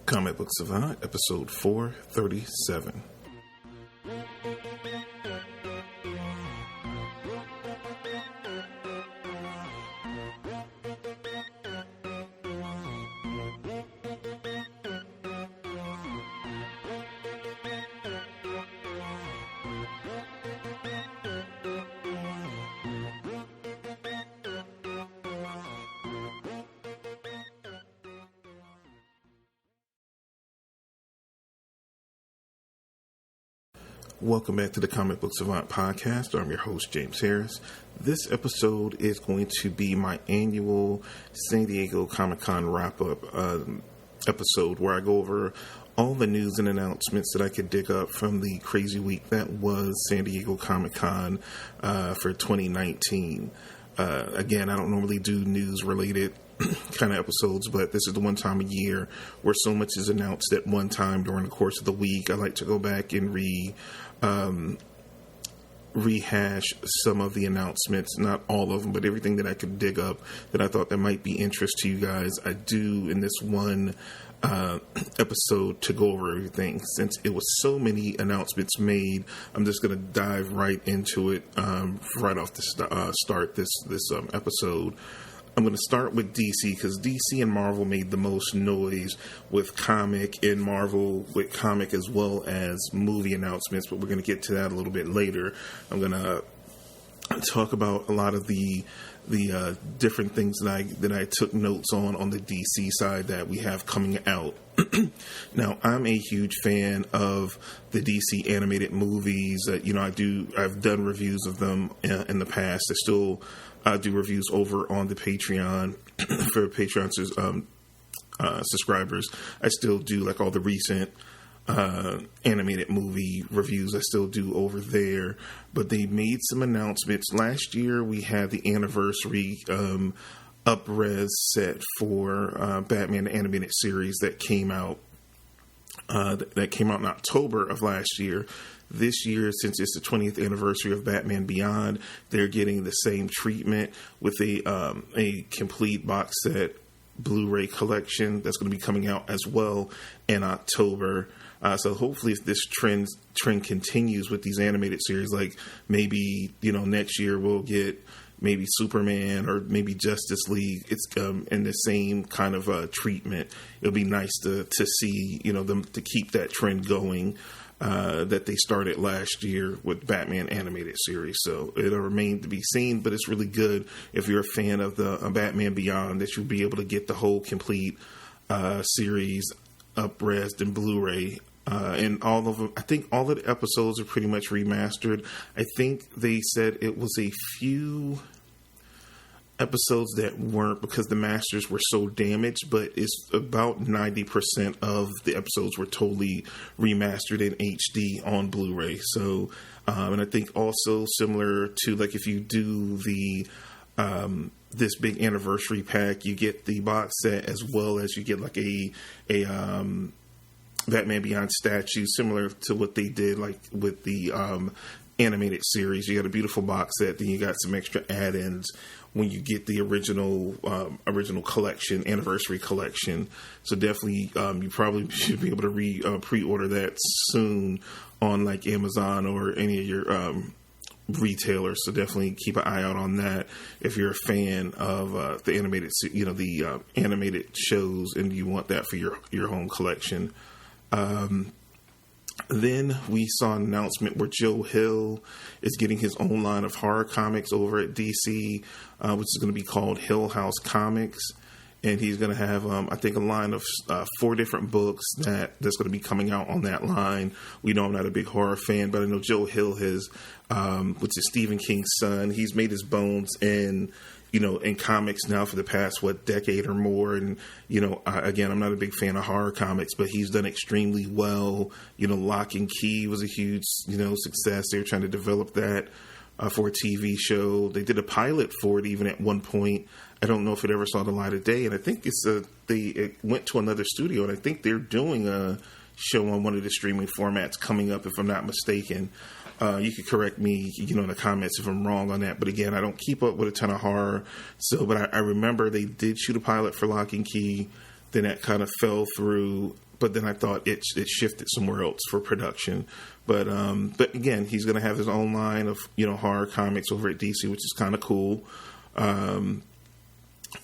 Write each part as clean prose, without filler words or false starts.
Comic Book Savant, episode 437. Welcome back to the Comic Book Savant podcast. I'm your host, James Harris. This episode is going to be my annual San Diego Comic-Con wrap-up episode where I go over all the news and announcements that I could dig up from the crazy week that was San Diego Comic-Con for 2019. Again, I don't normally do news-related kind of episodes, but this is the one time a year where so much is announced at one time during the course of the week. I like to go back and rehash some of the announcements, not all of them, but everything that I could dig up that I thought that might be interest to you guys. I do in this one episode to go over everything. Since it was so many announcements made, I'm just going to dive right into it right off the start this episode. I'm going to start with DC because DC and Marvel made the most noise with comic, and Marvel with comic as well as movie announcements, but we're going to get to that a little bit later. I'm going to talk about a lot of the different things that I took notes on the DC side that we have coming out. Now, I'm a huge fan of the DC animated movies. I've done reviews of them in the past. I still do reviews over on the Patreon for Patreon subscribers. I still do like all the recent animated movie reviews. I still do over there, but they made some announcements. Last year we had the anniversary up-res set for Batman the Animated Series that came out in October of last year. This year, since it's the 20th anniversary of Batman Beyond, they're getting the same treatment with a complete box set Blu-ray collection that's going to be coming out as well in October. So hopefully if this trend continues with these animated series, like maybe, next year we'll get maybe Superman or maybe Justice League. It's in the same kind of treatment. It'll be nice to see, them to keep that trend going that they started last year with Batman animated series. So it'll remain to be seen, but it's really good if you're a fan of the Batman Beyond that you'll be able to get the whole complete series up-res and Blu-ray. And all of them, I think all of the episodes are pretty much remastered. I think they said it was a few episodes that weren't because the masters were so damaged, but it's about 90% of the episodes were totally remastered in HD on Blu-ray. So, and I think also similar to like if you do the this big anniversary pack, you get the box set as well as you get like a Batman Beyond statue, similar to what they did like with the animated series. You got a beautiful box set, then you got some extra add-ins when you get the original collection, anniversary collection. So definitely, you probably should be able to pre-order that soon on like Amazon or any of your retailers. So definitely keep an eye out on that if you're a fan of the animated, the animated shows and you want that for your home collection. Then we saw an announcement where Joe Hill is getting his own line of horror comics over at DC, which is going to be called Hill House Comics. And he's going to have, I think, a line of 4 different books that's going to be coming out on that line. We know I'm not a big horror fan, but I know Joe Hill has, which is Stephen King's son. He's made his bones in comics now for the past, decade or more. And, again, I'm not a big fan of horror comics, but he's done extremely well. Lock and Key was a huge, success. They were trying to develop that for a TV show. They did a pilot for it even at one point. I don't know if it ever saw the light of day. And I think it went to another studio, and I think they're doing a show on one of the streaming formats coming up, if I'm not mistaken. You could correct me, in the comments if I'm wrong on that. But again, I don't keep up with a ton of horror. But I remember they did shoot a pilot for Lock and Key. Then that kind of fell through. but then I thought it shifted somewhere else for production. But again, he's going to have his own line of horror comics over at DC, which is kind of cool.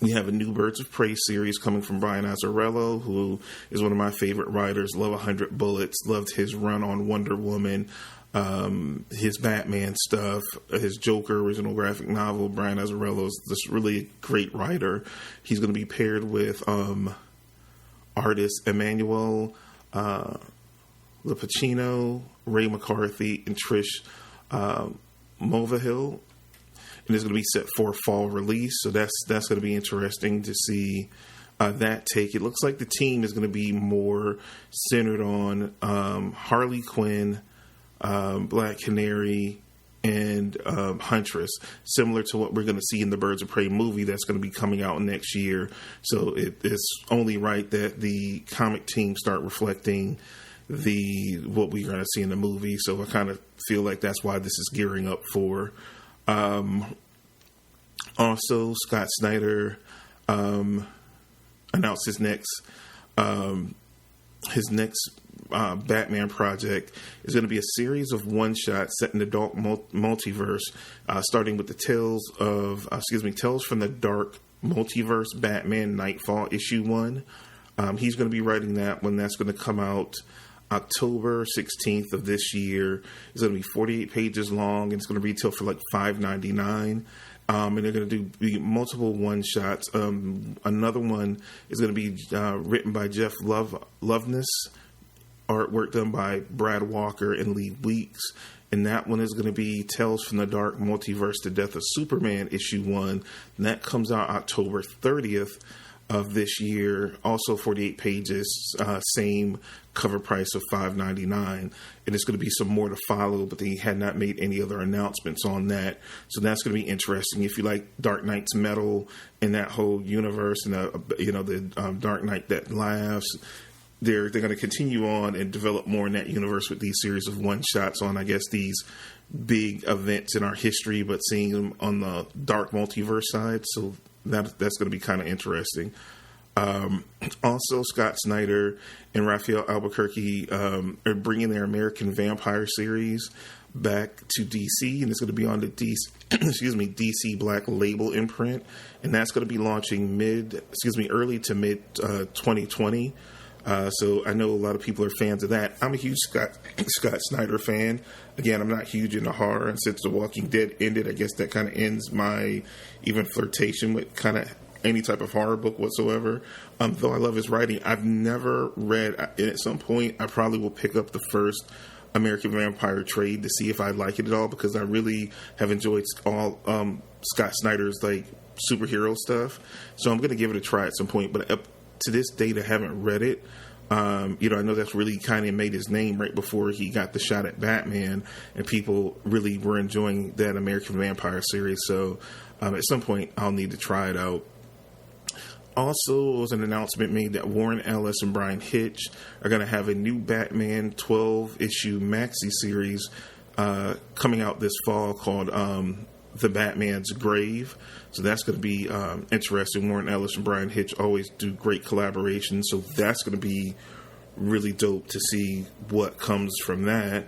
We have a new Birds of Prey series coming from Brian Azzarello, who is one of my favorite writers. Love 100 Bullets. Loved his run on Wonder Woman. His Batman stuff, his Joker original graphic novel. Brian Azzarello is this really great writer. He's going to be paired with artist Emmanuel Lupacchino, Ray McCarthy, and Trish Mulvihill. And it's going to be set for fall release, so that's going to be interesting to see that take. It looks like the team is going to be more centered on Harley Quinn, Black Canary, and Huntress, similar to what we're going to see in the Birds of Prey movie that's going to be coming out next year. So it's only right that the comic team start reflecting what we're going to see in the movie. So I kind of feel like that's why this is gearing up for. Also, Scott Snyder announced his next Batman project is going to be a series of one-shots set in the dark multiverse, starting with the Tales from the Dark Multiverse Batman Nightfall issue 1. He's going to be writing that one. That's going to come out October 16th of this year. It's going to be 48 pages long, and it's going to retail for like $5.99. And they're going to do multiple one-shots. Another one is going to be written by Jeff Loveness, artwork done by Brad Walker and Lee Weeks. And that one is going to be Tales from the Dark Multiverse, The Death of Superman, issue 1. And that comes out October 30th of this year. Also 48 pages, same cover price of $5.99. And it's going to be some more to follow, but they had not made any other announcements on that. So that's going to be interesting. If you like Dark Knight's Metal and that whole universe and the Dark Knight that laughs, they're going to continue on and develop more in that universe with these series of one-shots on, I guess, these big events in our history, but seeing them on the dark multiverse side. So that's going to be kind of interesting. Also, Scott Snyder and Raphael Albuquerque are bringing their American Vampire series back to DC, and it's going to be on the DC Black Label imprint, and that's going to be launching early to mid 2020. So I know a lot of people are fans of that. I'm a huge Scott Snyder fan. Again, I'm not huge into horror, and since The Walking Dead ended, I guess that kind of ends my even flirtation with kind of any type of horror book whatsoever. Though I love his writing, I've never read, and at some point I probably will pick up the first American Vampire trade to see if I like it at all, because I really have enjoyed all Scott Snyder's like superhero stuff. So I'm going to give it a try at some point, but to this date, I haven't read it. I know that's really kind of made his name right before he got the shot at Batman, and people really were enjoying that American Vampire series. So at some point, I'll need to try it out. Also, there was an announcement made that Warren Ellis and Brian Hitch are going to have a new Batman 12-issue maxi series coming out this fall called The Batman's Grave. So that's going to be interesting. Warren Ellis and Brian Hitch always do great collaborations, so that's going to be really dope to see what comes from that.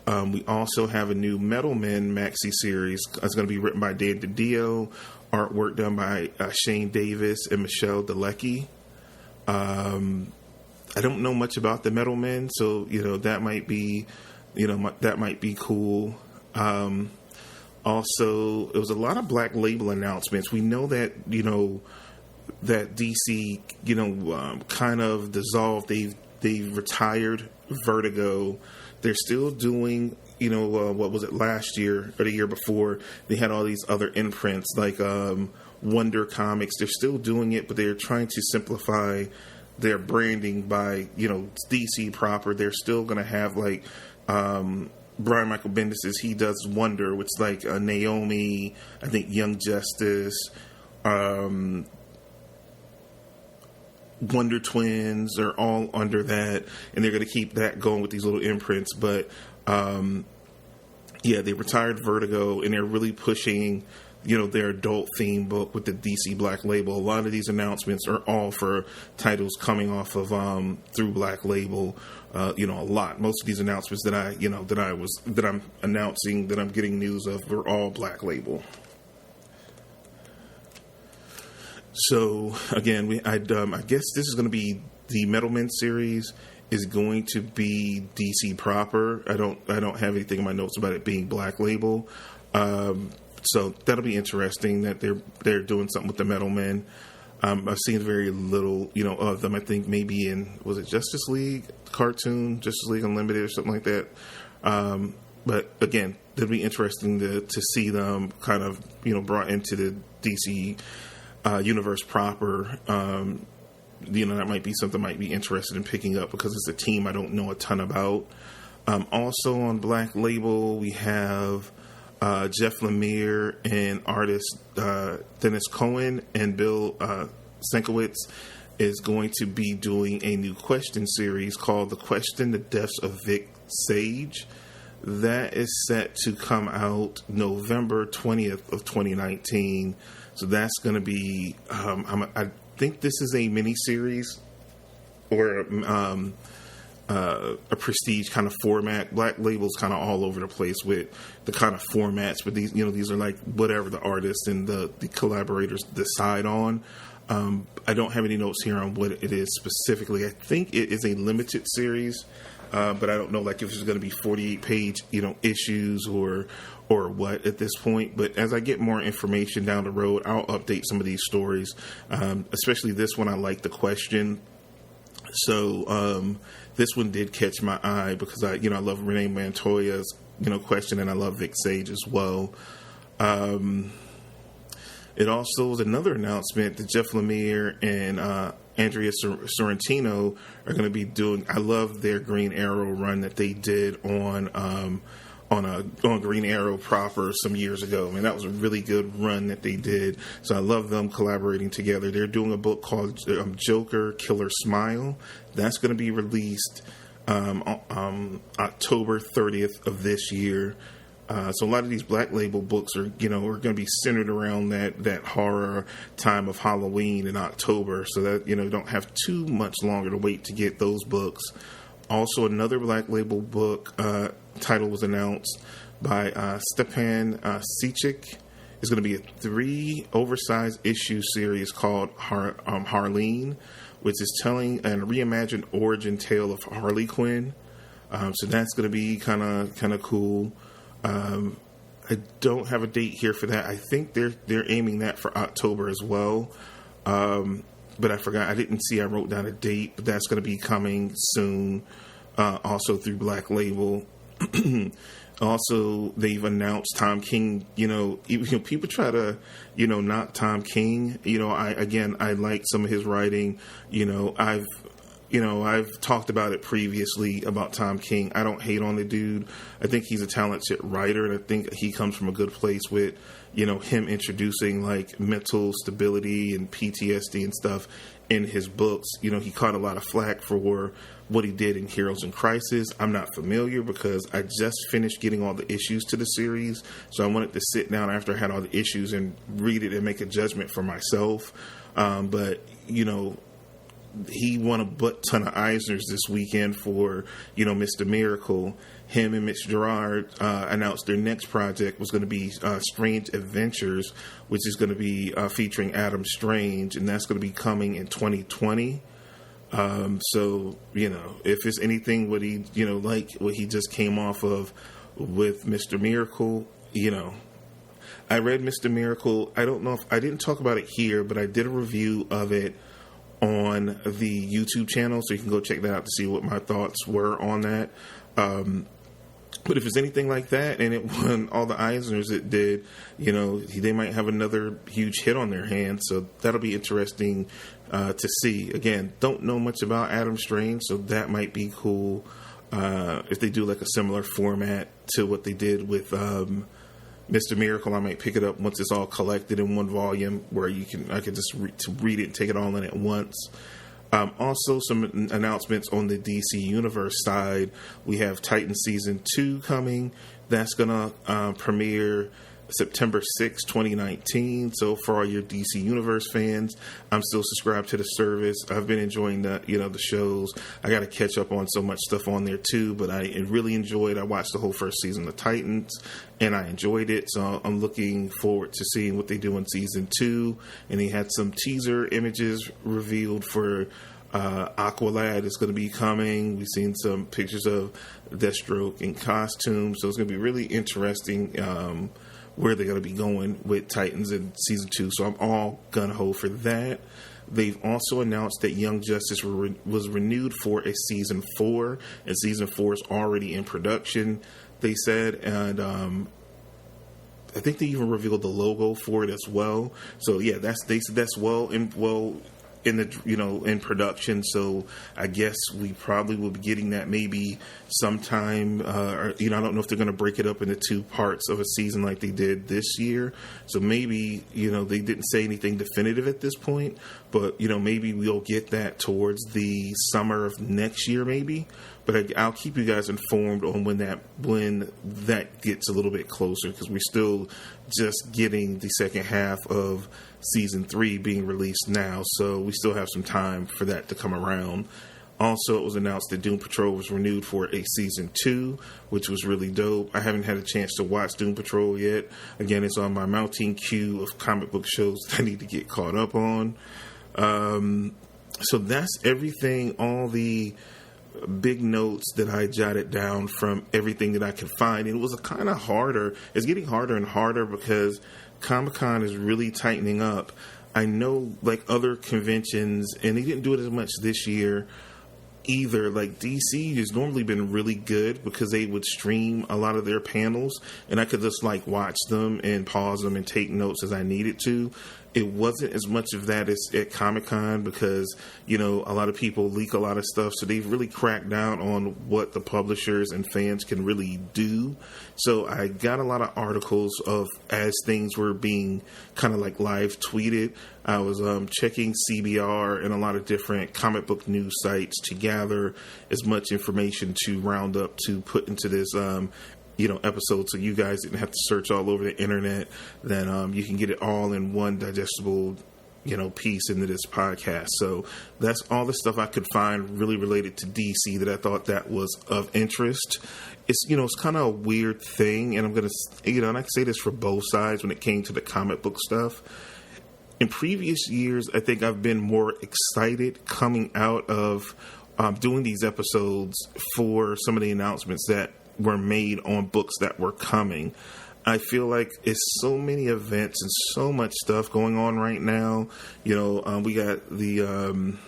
We also have a new Metal Men maxi series. It's going to be written by Dan DiDio, artwork done by Shane Davis and Michelle Dalecki. I don't know much about the Metal Men, so that might be cool. Also, it was a lot of Black Label announcements. We know that that DC kind of dissolved. They've retired Vertigo. They're still doing what was it, last year or the year before? They had all these other imprints like Wonder Comics. They're still doing it, but they're trying to simplify their branding by DC proper. They're still going to have like Brian Michael Bendis, he does Wonder, which is like Naomi, I think Young Justice, Wonder Twins are all under that, and they're going to keep that going with these little imprints. But they retired Vertigo, and they're really pushing their adult theme book with the DC Black Label. A lot of these announcements are all for titles coming off of through Black Label. A lot. Most of these announcements that I'm announcing, that I'm getting news of, are all Black Label. So again, I guess this is going to be the Metalman series is going to be DC proper. I don't have anything in my notes about it being Black Label. So that'll be interesting that they're doing something with the Metalmen. I've seen very little, of them. I think maybe in, was it Justice League cartoon, Justice League Unlimited or something like that. But again, it'll be interesting to see them kind of, brought into the DC universe proper. That might be something I might be interested in picking up because it's a team I don't know a ton about. Also on Black Label, we have Jeff Lemire and artist Dennis Cohen, and Bill Sienkiewicz is going to be doing a new question series called The Question, The Deaths of Vic Sage. That is set to come out November 20th of 2019. So that's going to be, I think this is a mini-series or a prestige kind of format. Black Label's kind of all over the place with the kind of formats, but these are like whatever the artists and the collaborators decide on. I don't have any notes here on what it is specifically. I think it is a limited series, but I don't know like if it's going to be 48-page issues or what at this point. But as I get more information down the road, I'll update some of these stories, especially this one. I like the question. So this one did catch my eye because I love Renee Montoya's question, and I love Vic Sage as well. It also was another announcement that Jeff Lemire and Andrea Sorrentino are going to be doing. I love their Green Arrow run that they did on Green Arrow proper some years ago. I mean, that was a really good run that they did. So I love them collaborating together. They're doing a book called Joker Killer Smile. That's going to be released October 30th of this year. So a lot of these Black Label books are going to be centered around that horror time of Halloween in October. So that, don't have too much longer to wait to get those books. Also, another Black Label book title was announced by Stepan Sichik. It's going to be a 3 oversized issue series called Harleen, which is telling a reimagined origin tale of Harley Quinn. So that's going to be kind of cool. I don't have a date here for that. I think they're aiming that for October as well. But I forgot. I didn't see. I wrote down a date, but that's going to be coming soon. Also through Black Label. Also, they've announced Tom King. People try to, knock Tom King. I like some of his writing. I've talked about it previously about Tom King. I don't hate on the dude. I think he's a talented writer, and I think he comes from a good place with, him introducing like mental stability and PTSD and stuff in his books. He caught a lot of flack for what he did in Heroes in Crisis. I'm not familiar because I just finished getting all the issues to the series, so I wanted to sit down after I had all the issues and read it and make a judgment for myself. But he won a ton of Eisners this weekend for, Mr. Miracle. Him and Mitch Gerard announced their next project was going to be Strange Adventures, which is going to be featuring Adam Strange, and that's going to be coming in 2020. So, if it's anything what he, like what he just came off of with Mr. Miracle, I read Mr. Miracle. I don't know if I didn't talk about it here, but I did a review of it on the YouTube channel, so you can go check that out to see what my thoughts were on that. But if it's anything like that and it won all the Eisners it did, they might have another huge hit on their hands. So that'll be interesting to see. Again, don't know much about Adam Strange, so that might be cool if they do like a similar format to what they did with Mr. Miracle. I might pick it up once it's all collected in one volume where I could just read it and take it all in at once. Also, some announcements on the DC Universe side. We have Titan Season 2 coming. That's going to premiere September 6, 2019. So for all your DC Universe fans, I'm still subscribed to the service. I've been enjoying the shows. I got to catch up on so much stuff on there too, but I really enjoyed. I watched the whole first season of Titans, and I enjoyed it. So I'm looking forward to seeing what they do in season 2. And they had some teaser images revealed for Aqualad is going to be coming. We've seen some pictures of Deathstroke in costume, so it's going to be really interesting where they're going to be going with Titans in season 2. So I'm all gung-ho for that. They've also announced that Young Justice was renewed for a season 4, and season 4 is already in production, they said, and I think they even revealed the logo for it as well. So yeah, that's well in the in production. So I guess we probably will be getting that maybe sometime. Or, I don't know if they're going to break it up into 2 parts of a season like they did this year. So maybe they didn't say anything definitive at this point, but maybe we'll get that towards the summer of next year, maybe. But I'll keep you guys informed on when that gets a little bit closer, because we're still just getting the second half of season 3 being released now, so we still have some time for that to come around. Also, it was announced that Doom Patrol was renewed for a season 2, which was really dope. I haven't had a chance to watch Doom Patrol yet. Again, it's on my mounting queue of comic book shows that I need to get caught up on. So that's everything, all the big notes that I jotted down from everything that I could find. And it was kind of harder. It's getting harder and harder because Comic-Con is really tightening up. I know, like other conventions, and they didn't do it as much this year either. Like DC has normally been really good because they would stream a lot of their panels, and I could just watch them and pause them and take notes as I needed to. It wasn't as much of that as at Comic-Con because, a lot of people leak a lot of stuff. So they've really cracked down on what the publishers and fans can really do. So I got a lot of articles of as things were being kind of live tweeted. I was checking CBR and a lot of different comic book news sites to gather as much information to round up to put into this episode, so you guys didn't have to search all over the internet. Then you can get it all in one digestible piece into this podcast. So that's all the stuff I could find really related to DC that I thought that was of interest. It's it's kind of a weird thing, and I'm gonna and I can say this for both sides when it came to the comic book stuff. In previous years, I think I've been more excited coming out of doing these episodes for some of the announcements that were made on books that were coming. I feel like it's so many events and so much stuff going on right now. We got the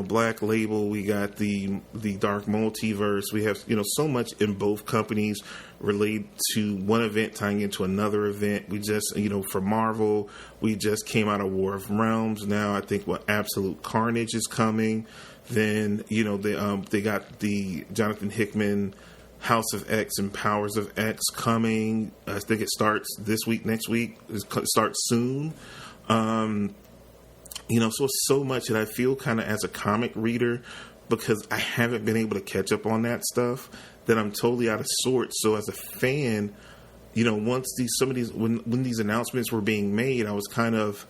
Black Label, we got the Dark Multiverse. We have so much in both companies related to one event tying into another event. We just for Marvel, we just came out of War of Realms. Now I think Absolute Carnage is coming. Then they got the Jonathan Hickman House of X and Powers of X coming. I think it starts this week, next week. It starts soon. So it's so much that I feel kind of as a comic reader, because I haven't been able to catch up on that stuff, that I'm totally out of sorts. So as a fan, once when these announcements were being made, I was kind of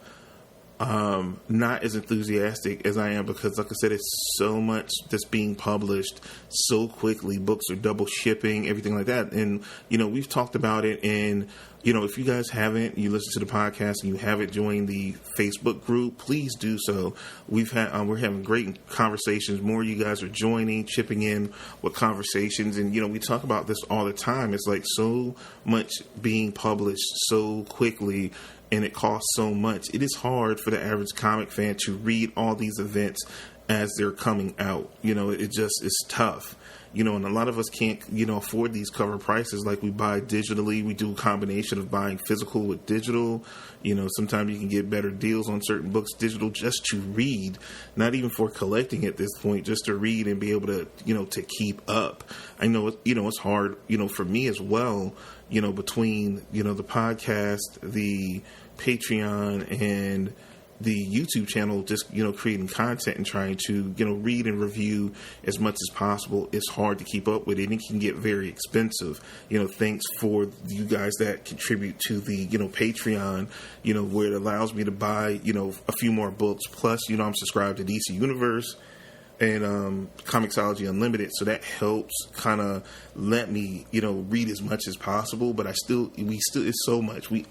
not as enthusiastic as I am, because like I said, it's so much that's being published so quickly. Books are double shipping, everything like that. And we've talked about it, and if you guys haven't, you listen to the podcast and you haven't joined the Facebook group, please do so. We're having great conversations. More of you guys are joining, chipping in with conversations, and we talk about this all the time. It's like so much being published so quickly, and it costs so much. It is hard for the average comic fan to read all these events as they're coming out. It's tough. And a lot of us can't, afford these cover prices. Like, we buy digitally. We do a combination of buying physical with digital. Sometimes you can get better deals on certain books digital just to read, not even for collecting at this point, just to read and be able to, to keep up. I know, it's hard, for me as well, between, the podcast, the Patreon, and the YouTube channel, just, creating content and trying to, read and review as much as possible. It's hard to keep up with it, and it can get very expensive. Thanks for you guys that contribute to the, Patreon, where it allows me to buy, a few more books. Plus, I'm subscribed to DC Universe and Comixology Unlimited, so that helps kind of let me, read as much as possible. But it's so much. We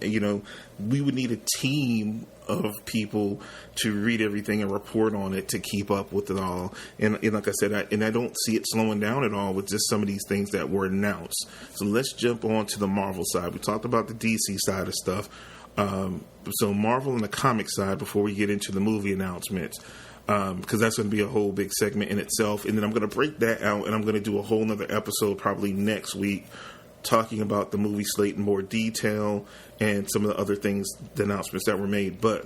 would need a team of people to read everything and report on it to keep up with it all. And like I said, I don't see it slowing down at all with just some of these things that were announced. So let's jump on to the Marvel side. We talked about the DC side of stuff. So Marvel and the comic side before we get into the movie announcements. Because that's going to be a whole big segment in itself. And then I'm going to break that out, and I'm going to do a whole nother episode probably next week talking about the movie slate in more detail and some of the other things, the announcements that were made. But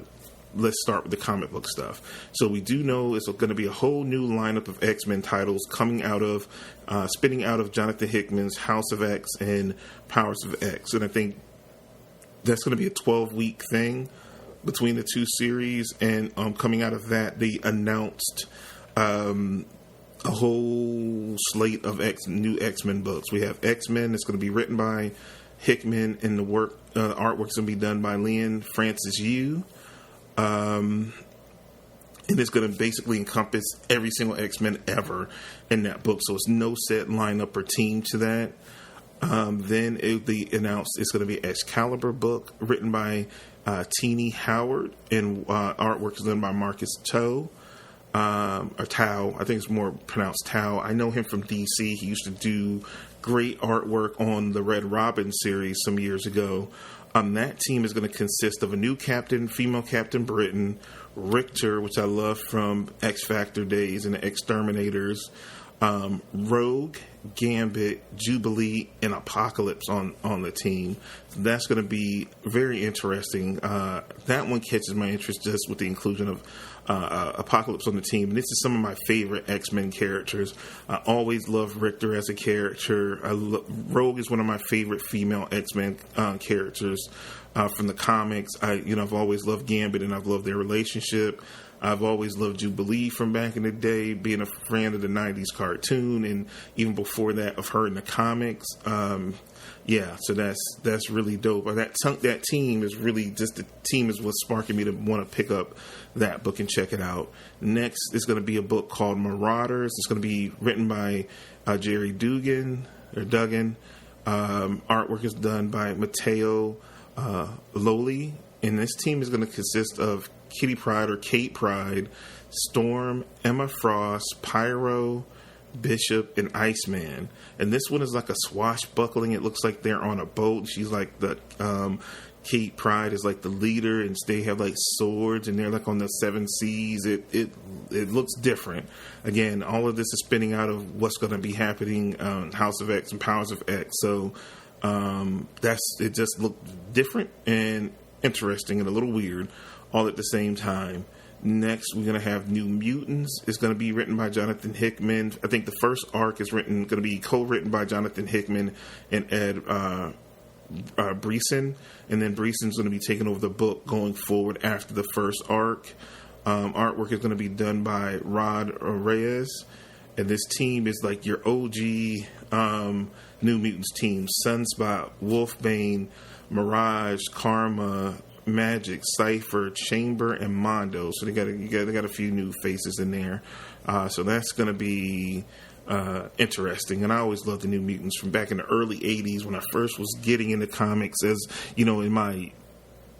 let's start with the comic book stuff. So we do know it's going to be a whole new lineup of X-Men titles coming out of, spinning out of Jonathan Hickman's House of X and Powers of X. And I think that's going to be a 12-week thing between the two series, and coming out of that, they announced a whole slate of new X-Men books. We have X-Men that's going to be written by Hickman, and the artwork's going to be done by Lynn Francis Yu. And it's going to basically encompass every single X-Men ever in that book. So it's no set lineup or team to that. Then it'll be announced it's going to be an Excalibur book written by Teenie Howard, and artwork is done by Marcus Tao, or Tao. I think it's more pronounced Tao. I know him from DC. He used to do great artwork on the Red Robin series some years ago. That team is going to consist of a new captain, female Captain Britain, Richter, which I love from X Factor days and the Exterminators, Rogue, Gambit, Jubilee, and Apocalypse on the team. That's going to be very interesting. That one catches my interest just with the inclusion of Apocalypse on the team. And this is some of my favorite X-Men characters. I always loved Richter as a character. Rogue is one of my favorite female X-Men characters from the comics. I've always loved Gambit, and I've loved their relationship. I've always loved Jubilee from back in the day, being a fan of the 90s cartoon, and even before that of her in the comics. So that's really dope. That team is really just, the team is what's sparking me to want to pick up that book and check it out. Next is going to be a book called Marauders. It's going to be written by Jerry Duggan. Artwork is done by Matteo Loli, and this team is going to consist of Kitty Pryde or Kate Pryde, Storm, Emma Frost, Pyro, Bishop, and Iceman. And this one is like a swashbuckling. It looks like they're on a boat. She's like the Kate Pryde is like the leader, and they have like swords, and they're like on the seven seas. It looks different. Again, all of this is spinning out of what's going to be happening House of X and Powers of X. So it just looked different and interesting and a little weird all at the same time. Next, we're going to have New Mutants. It's going to be written by Jonathan Hickman. I think the first arc is going to be co-written by Jonathan Hickman and Ed Brisson. And then Brisson's going to be taking over the book going forward after the first arc. Artwork is going to be done by Rod Reyes. And this team is like your OG New Mutants team. Sunspot, Wolfbane, Mirage, Karma, Magic, Cypher, Chamber, and Mondo. So they got a few new faces in there. So that's going to be interesting. And I always loved the New Mutants from back in the early 80s when I first was getting into comics, as in my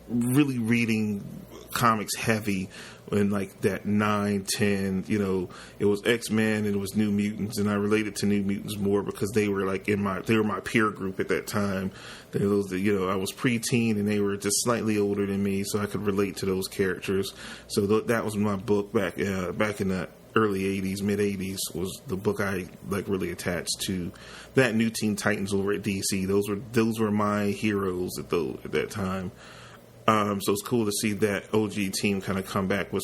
really reading comics heavy in like that 9, 10, it was X-Men and it was New Mutants, and I related to New Mutants more because they were like they were my peer group at that time. I was preteen and they were just slightly older than me, so I could relate to those characters. So that was my book back in the early 80s, mid 80s was the book I like really attached to. That New Teen Titans over at DC, those were my heroes at that time. So it's cool to see that OG team kind of come back with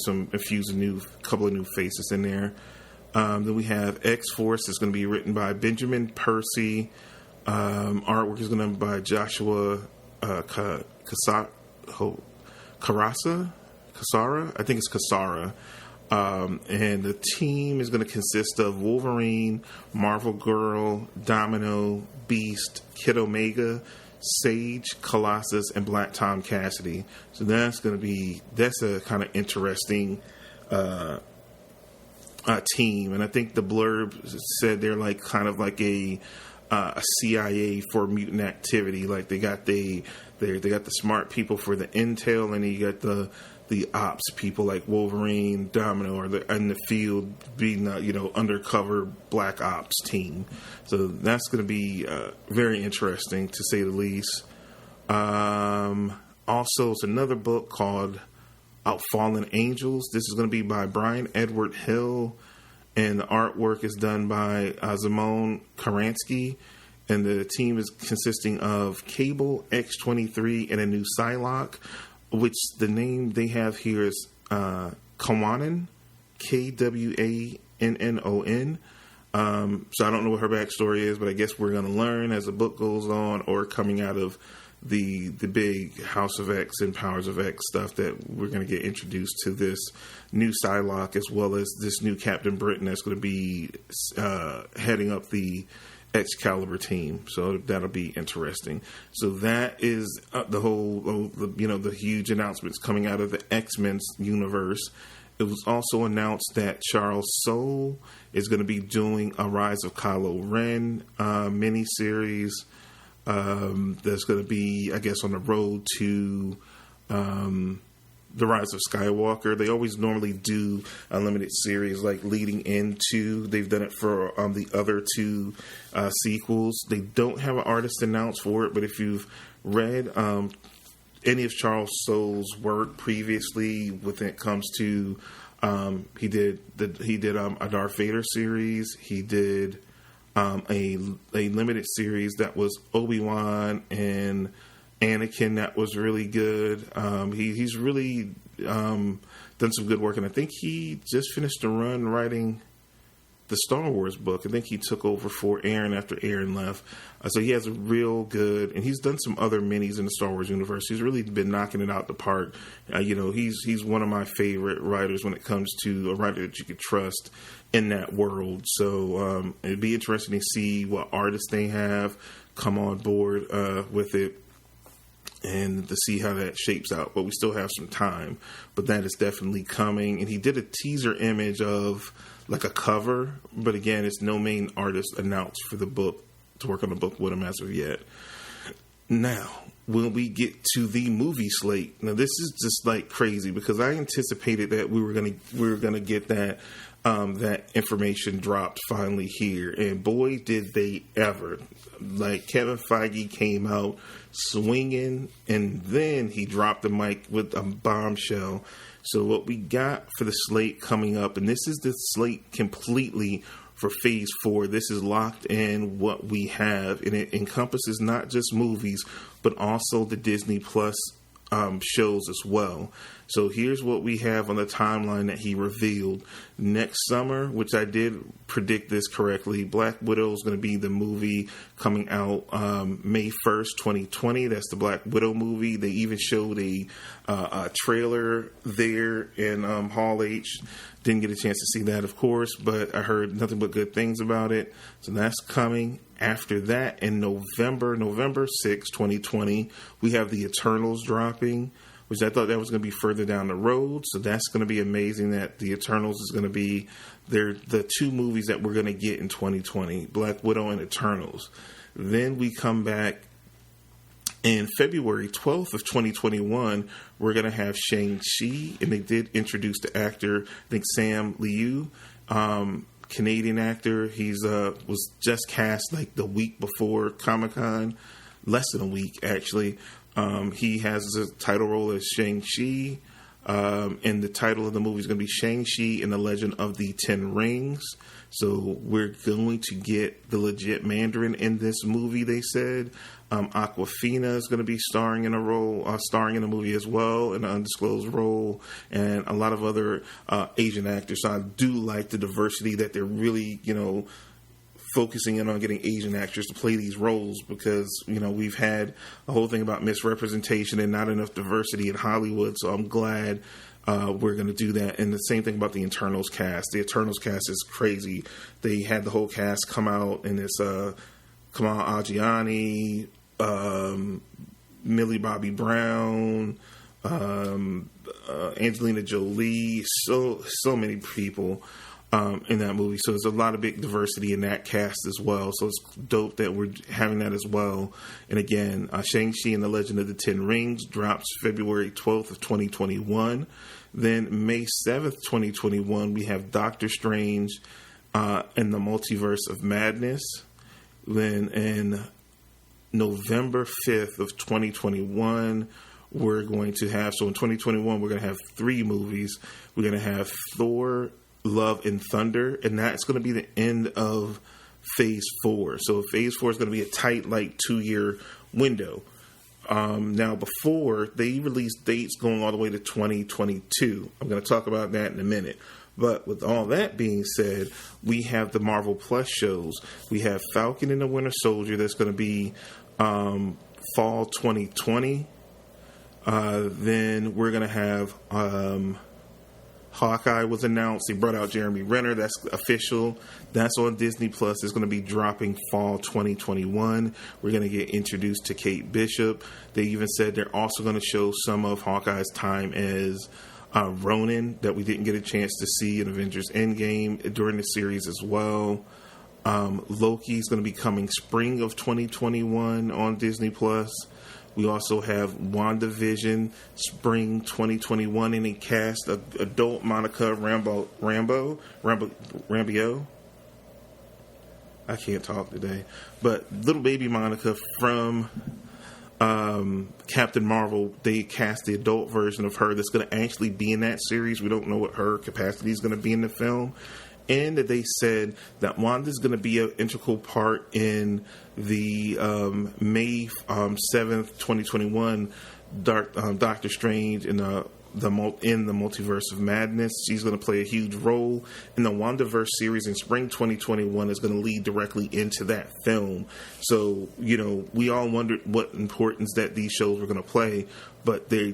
couple of new faces in there. Then we have X-Force. It's going to be written by Benjamin Percy. Artwork is going to be by Joshua Carasa. Kasara? I think it's Kasara. And the team is going to consist of Wolverine, Marvel Girl, Domino, Beast, Kid Omega, Sage, Colossus, and Black Tom Cassidy. So that's a kind of interesting team. And I think the blurb said they're like kind of like a CIA for mutant activity. Like they got the smart people for the intel, and then you got the ops people like Wolverine, Domino, or in the field being undercover black ops team. So that's going to be very interesting to say the least. Also, it's another book called Fallen Angels. This is going to be by Brian Edward Hill, and the artwork is done by Szymon Karansky, and the team is consisting of Cable, X-23, and a new Psylocke, which the name they have here is Kwanon, Kwанnon. So I don't know what her backstory is, but I guess we're going to learn as the book goes on, or coming out of the big House of X and Powers of X stuff, that we're going to get introduced to this new Psylocke, as well as this new Captain Britain that's going to be heading up the Excalibur team. So that'll be interesting. So that is the whole, the huge announcements coming out of the X-Men universe. It was also announced that Charles Soule is going to be doing a Rise of Kylo Ren miniseries. That's going to be, I guess, on the road to the Rise of Skywalker. They always normally do a limited series like leading into. They've done it for the other two sequels. They don't have an artist announced for it, but if you've read any of Charles Soule's work previously, when it comes to he did a Darth Vader series. He did a limited series that was Obi-Wan and Anakin that was really good. He's really done some good work, and I think he just finished a run writing the Star Wars book. I think he took over for Aaron after Aaron left. So he has a real good, and he's done some other minis in the Star Wars universe. He's really been knocking it out the park. He's one of my favorite writers when it comes to a writer that you could trust in that world. So it'd be interesting to see what artists they have come on board with it, and to see how that shapes out. But we still have some time. But that is definitely coming. And he did a teaser image of like a cover, but again, it's no main artist announced for the book to work on the book with him as of yet. Now, when we get to the movie slate, now this is just like crazy, because I anticipated that we were gonna get that that information dropped finally here, and boy did they ever. Like, Kevin Feige came out swinging, and then he dropped the mic with a bombshell. So what we got for the slate coming up, and this is the slate completely for Phase 4. This is locked in what we have, and it encompasses not just movies, but also the Disney Plus shows as well. So here's what we have on the timeline that he revealed. Next summer, which I did predict this correctly, Black Widow is going to be the movie coming out May 1st, 2020. That's the Black Widow movie. They even showed a trailer there in Hall H. Didn't get a chance to see that, of course, but I heard nothing but good things about it. So that's coming. After that, in November 6, 2020, we have the Eternals dropping, which I thought that was going to be further down the road. So that's going to be amazing that the Eternals is going to be the two movies that we're going to get in 2020, Black Widow and Eternals. Then we come back in February 12th of 2021, we're going to have Shang-Chi, and they did introduce the actor, I think Sam Liu, Canadian actor. He's was just cast like the week before Comic-Con, less than a week actually. He has a title role as Shang-Chi, and the title of the movie is going to be Shang-Chi and the Legend of the Ten Rings. So we're going to get the legit Mandarin in this movie, they said. Awkwafina is going to be starring in a movie as well, in an undisclosed role, and a lot of other Asian actors. So I do like the diversity that they're really, focusing in on getting Asian actors to play these roles, because, we've had a whole thing about misrepresentation and not enough diversity in Hollywood. So I'm glad we're going to do that. And the same thing about the Eternals cast. The Eternals cast is crazy. They had the whole cast come out, and it's Kamal Adjiani, Millie Bobby Brown, Angelina Jolie, so many people in that movie. So there's a lot of big diversity in that cast as well. So it's dope that we're having that as well. And again, Shang-Chi and the Legend of the Ten Rings drops February 12th of 2021. Then May 7th, 2021, we have Doctor Strange and the Multiverse of Madness. Then in November 5th of 2021, we're going to have, so in 2021, we're going to have 3 movies. We're going to have Thor, Love and Thunder, and that's going to be the end of Phase 4. So Phase 4 is going to be a tight, 2-year window. Now, before, they released dates going all the way to 2022. I'm going to talk about that in a minute. But with all that being said, we have the Marvel Plus shows. We have Falcon and the Winter Soldier that's going to be fall 2020. Then we're going to have Hawkeye was announced. They brought out Jeremy Renner. That's official. That's on Disney Plus. It's going to be dropping fall 2021. We're going to get introduced to Kate Bishop. They even said they're also going to show some of Hawkeye's time as Ronin that we didn't get a chance to see in Avengers Endgame during the series as well. Loki is going to be coming spring of 2021 on Disney Plus. We also have WandaVision spring 2021, and they cast adult Monica Rambeau. I can't talk today, but little baby Monica from Captain Marvel. They cast the adult version of her that's going to actually be in that series. We don't know what her capacity is going to be in the film. And they said that Wanda's going to be an integral part in the May 7th, 2021 Doctor Strange in the Multiverse of Madness. She's going to play a huge role in the WandaVerse series in spring 2021 is going to lead directly into that film. So, we all wondered what importance that these shows were going to play, but they're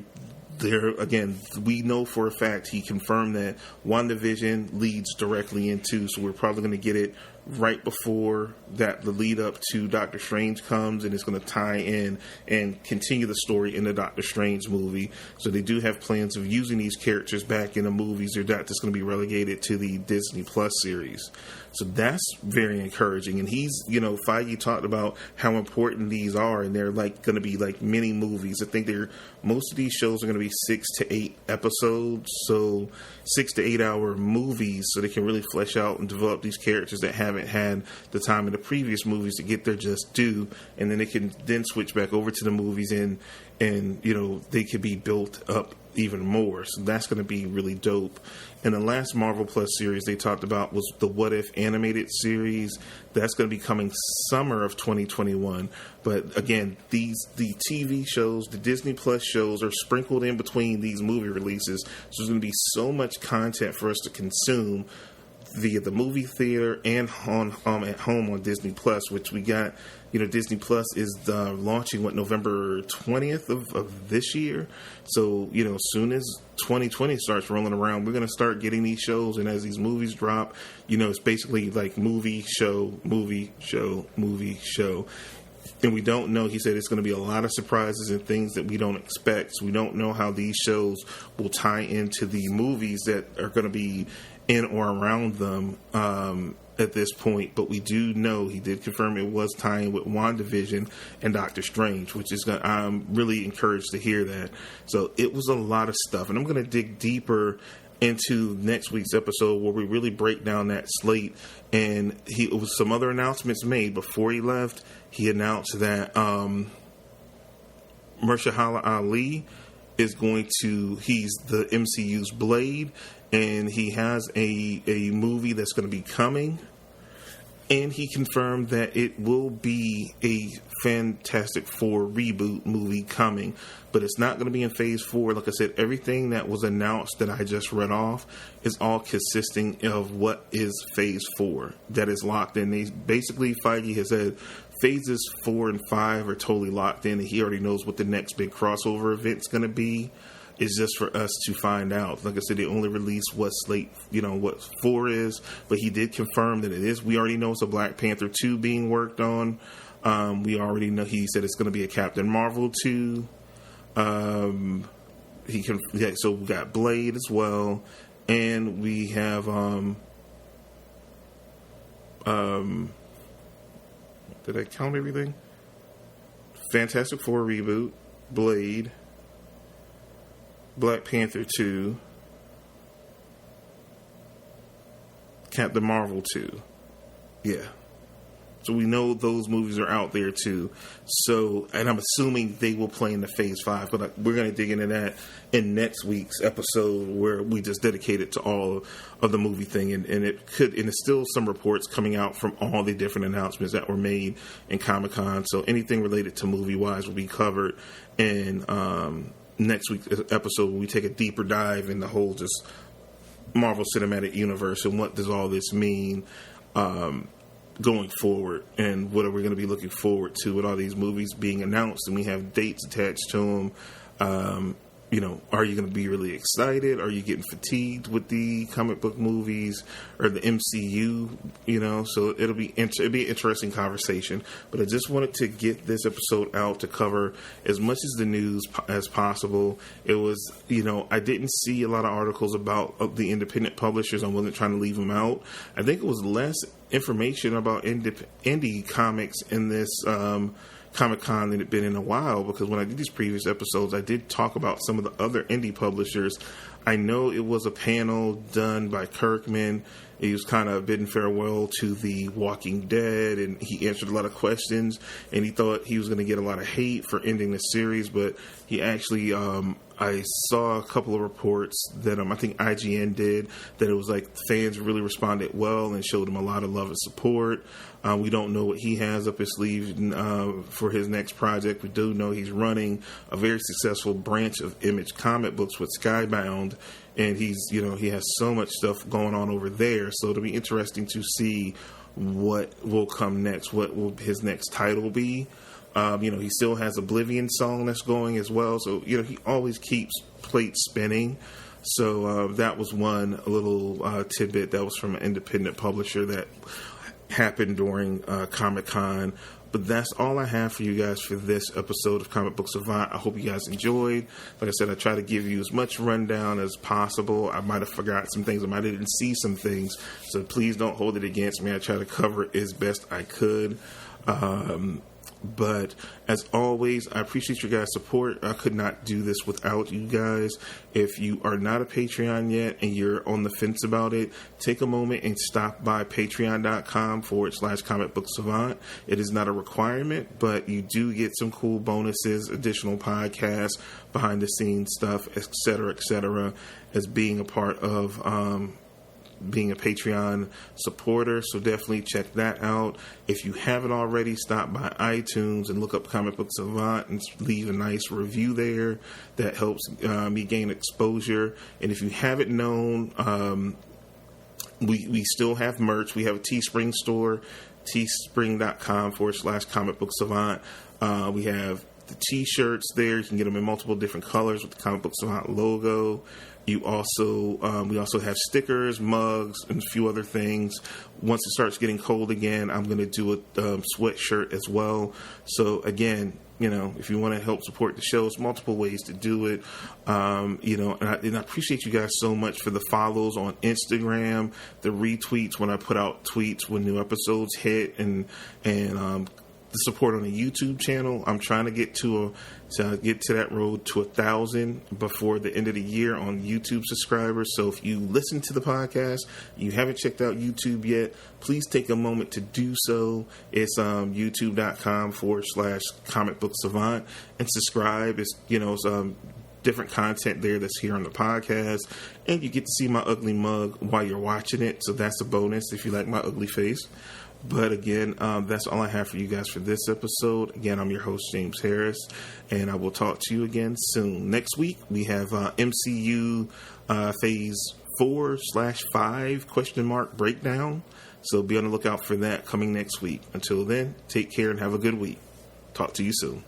again, we know for a fact he confirmed that WandaVision leads directly into, so we're probably going to get it right before that the lead up to Doctor Strange comes, and it's going to tie in and continue the story in the Doctor Strange movie. So they do have plans of using these characters back in the movies. They're not just going to be relegated to the Disney Plus series. So that's very encouraging. And Feige talked about how important these are, and they're going to be like mini movies. I think most of these shows are going to be 6 to 8 episodes, so 6 to 8 hour movies, so they can really flesh out and develop these characters that haven't had the time in the previous movies to get their just due, and then they can then switch back over to the movies and they could be built up even more. So that's going to be really dope. And the last Marvel Plus series they talked about was the What If animated series. That's going to be coming summer of 2021. But again, the TV shows, the Disney Plus shows are sprinkled in between these movie releases. So there's going to be so much content for us to consume via the movie theater and at home on Disney Plus, which we got. Disney Plus is launching November 20th of this year. So as soon as 2020 starts rolling around, we're going to start getting these shows, and as these movies drop, it's basically like movie show. And we don't know, he said it's going to be a lot of surprises and things that we don't expect. So we don't know how these shows will tie into the movies that are going to be in or around them at this point. But we do know, he did confirm it was tying with WandaVision and Doctor Strange, which is I'm really encouraged to hear that. So it was a lot of stuff. And I'm going to dig deeper into next week's episode where we really break down that slate. And it was some other announcements made before he left. He announced that Mahershala Ali is he's the MCU's Blade, and he has a movie that's going to be coming. And he confirmed that it will be a Fantastic Four reboot movie coming, but it's not going to be in Phase 4. Like I said, everything that was announced that I just read off is all consisting of what is Phase 4 that is locked in. Feige has said Phases 4 and 5 are totally locked in, and he already knows what the next big crossover event's going to be. is just for us to find out. Like I said, they only released what slate, what 4 is, but he did confirm that it is. We already know it's a Black Panther 2 being worked on. We already know he said it's going to be a Captain Marvel 2. So we got Blade as well, and we have did I count everything? Fantastic Four reboot, Blade, Black Panther 2, Captain Marvel 2. Yeah. So we know those movies are out there too. So, and I'm assuming they will play in the Phase 5, but we're going to dig into that in next week's episode where we just dedicate it to all of the movie thing. And it's still some reports coming out from all the different announcements that were made in Comic-Con. So anything related to movie-wise will be covered in next week's episode when we take a deeper dive in the whole just Marvel Cinematic Universe and what does all this mean going forward, and what are we going to be looking forward to with all these movies being announced and we have dates attached to them. Are you going to be really excited? Are you getting fatigued with the comic book movies or the MCU? So it'll be an interesting conversation. But I just wanted to get this episode out to cover as much as the news as possible. It was, I didn't see a lot of articles about the independent publishers. I wasn't trying to leave them out. I think it was less information about indie comics in this Comic-Con than it been in a while, because when I did these previous episodes, I did talk about some of the other indie publishers. I know it was a panel done by Kirkman. He was kind of bidding farewell to The Walking Dead, and he answered a lot of questions, and he thought he was going to get a lot of hate for ending the series, but he actually, I saw a couple of reports that I think IGN did, that it was like fans really responded well and showed him a lot of love and support. We don't know what he has up his sleeve for his next project. We do know he's running a very successful branch of Image comic books with Skybound, and he has so much stuff going on over there. So it'll be interesting to see what will come next. What will his next title be? He still has Oblivion song that's going as well. So, he always keeps plates spinning. So that was one little tidbit that was from an independent publisher that happened during Comic-Con. But that's all I have for you guys for this episode of Comic Book Savant. I hope you guys enjoyed. Like I said, I try to give you as much rundown as possible. I might have forgot some things. I might have didn't see some things. So please don't hold it against me. I try to cover it as best I could. But as always, I appreciate your guys' support. I could not do this without you guys. If you are not a Patreon yet and you're on the fence about it, take a moment and stop by patreon.com/Comic Book Savant. It is not a requirement, but you do get some cool bonuses, additional podcasts, behind the scenes stuff, etc., as being a part of being a Patreon supporter. So definitely check that out. If you haven't already, stop by iTunes and look up Comic Book Savant and leave a nice review there. That helps me gain exposure. And if you haven't known, we still have merch. We have a Teespring store, teespring.com/Comic Book Savant. We have the t-shirts there. You can get them in multiple different colors with the Comic Book Savant logo. We also have stickers, mugs, and a few other things. Once it starts getting cold again, I'm going to do a sweatshirt as well. So again, if you want to help support the show, there's multiple ways to do it. And I appreciate you guys so much for the follows on Instagram, the retweets when I put out tweets when new episodes hit, and the support on the YouTube channel. I'm trying to get to that road to 1,000 before the end of the year on YouTube subscribers. So if you listen to the podcast, you haven't checked out YouTube yet, please take a moment to do so. It's youtube.com/Comic Book Savant, and subscribe. It's different content there that's here on the podcast, and you get to see my ugly mug while you're watching it. So that's a bonus if you like my ugly face. But again, that's all I have for you guys for this episode. Again, I'm your host, James Harris, and I will talk to you again soon. Next week, we have MCU Phase 4/5 ? Breakdown. So be on the lookout for that coming next week. Until then, take care and have a good week. Talk to you soon.